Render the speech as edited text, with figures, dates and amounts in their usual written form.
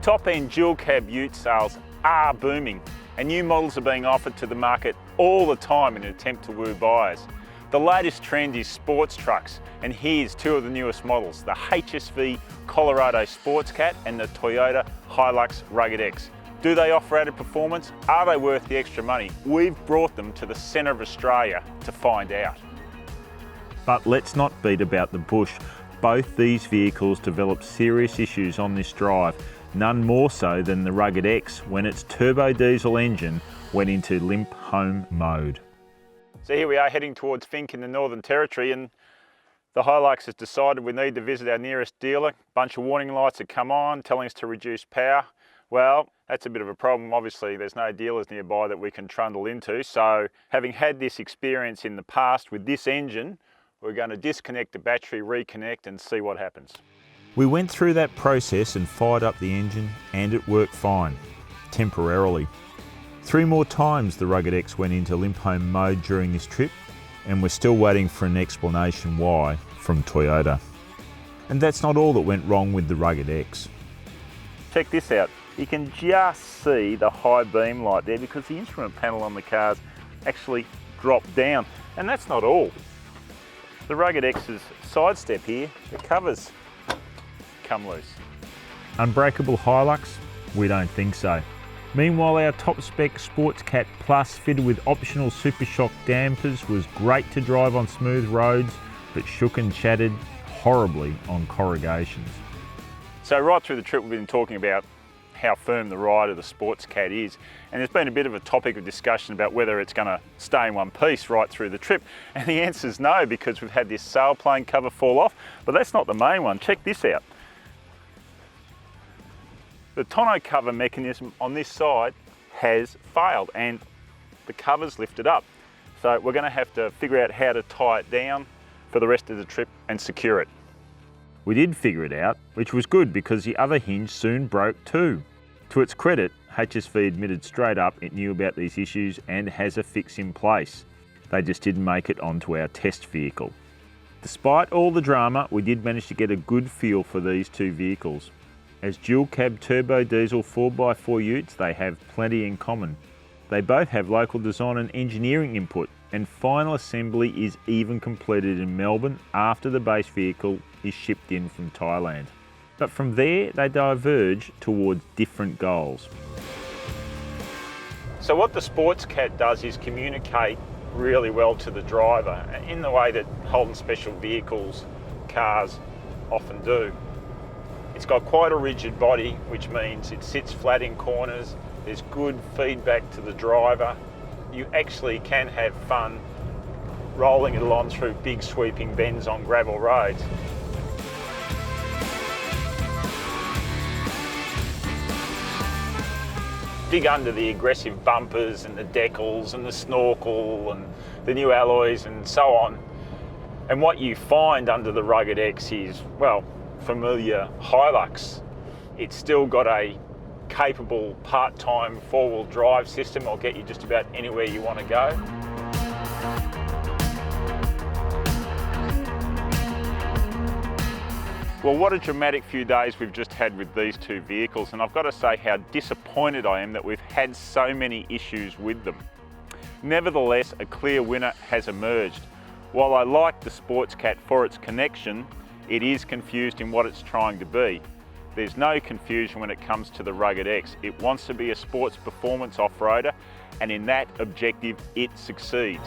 Top-end dual cab ute sales are booming and new models are being offered to the market all the time in an attempt to woo buyers. The latest trend is sports trucks, and here's two of the newest models, the HSV Colorado Sports Cat and the Toyota Hilux Rugged X. Do they offer added performance? Are they worth the extra money? We've brought them to the centre of Australia to find out. But let's not beat about the bush. Both these vehicles developed serious issues on this drive, none more so than the Rugged X when its turbo diesel engine went into limp home mode. So here we are heading towards Finke in the Northern Territory, and the Hilux has decided we need to visit our nearest dealer. A bunch of warning lights have come on telling us to reduce power. Well, that's a bit of a problem. Obviously there's no dealers nearby that we can trundle into, so having had this experience in the past with this engine, we're going to disconnect the battery, reconnect and see what happens. We went through that process and fired up the engine, and it worked fine, temporarily. 3 more times the Rugged X went into limp home mode during this trip, and we're still waiting for an explanation why from Toyota. And that's not all that went wrong with the Rugged X. Check this out. You can just see the high beam light there because the instrument panel on the cars actually dropped down. And that's not all. The Rugged X's side step here, the covers come loose. Unbreakable Hilux? We don't think so. Meanwhile, our top spec Sports Cat Plus fitted with optional Super Shock dampers was great to drive on smooth roads, but shook and chattered horribly on corrugations. So right through the trip we've been talking about how firm the ride of the Sports Cat is, and there's been a bit of a topic of discussion about whether it's going to stay in one piece right through the trip, and the answer is no, because we've had this sailplane cover fall off. But that's not the main one. Check this out. The tonneau cover mechanism on this side has failed and the cover's lifted up. So we're going to have to figure out how to tie it down for the rest of the trip and secure it. We did figure it out, which was good because the other hinge soon broke too. To its credit, HSV admitted straight up it knew about these issues and has a fix in place. They just didn't make it onto our test vehicle. Despite all the drama, we did manage to get a good feel for these two vehicles. As dual cab turbo diesel 4x4 utes, they have plenty in common. They both have local design and engineering input, and final assembly is even completed in Melbourne after the base vehicle is shipped in from Thailand. But from there, they diverge towards different goals. So what the Sports Cat does is communicate really well to the driver in the way that Holden Special Vehicles cars often do. It's got quite a rigid body, which means it sits flat in corners. There's good feedback to the driver. You actually can have fun rolling it along through big sweeping bends on gravel roads. Dig under the aggressive bumpers and the decals and the snorkel and the new alloys and so on. And what you find under the Rugged X is, well, familiar Hilux. It's still got a capable part-time four-wheel drive system. It'll get you just about anywhere you want to go. Well, what a dramatic few days we've just had with these two vehicles, and I've got to say how disappointed I am that we've had so many issues with them. Nevertheless, a clear winner has emerged. While I like the Sports Cat for its connection, it is confused in what it's trying to be. There's no confusion when it comes to the Rugged X. It wants to be a sports performance off-roader, and in that objective, it succeeds.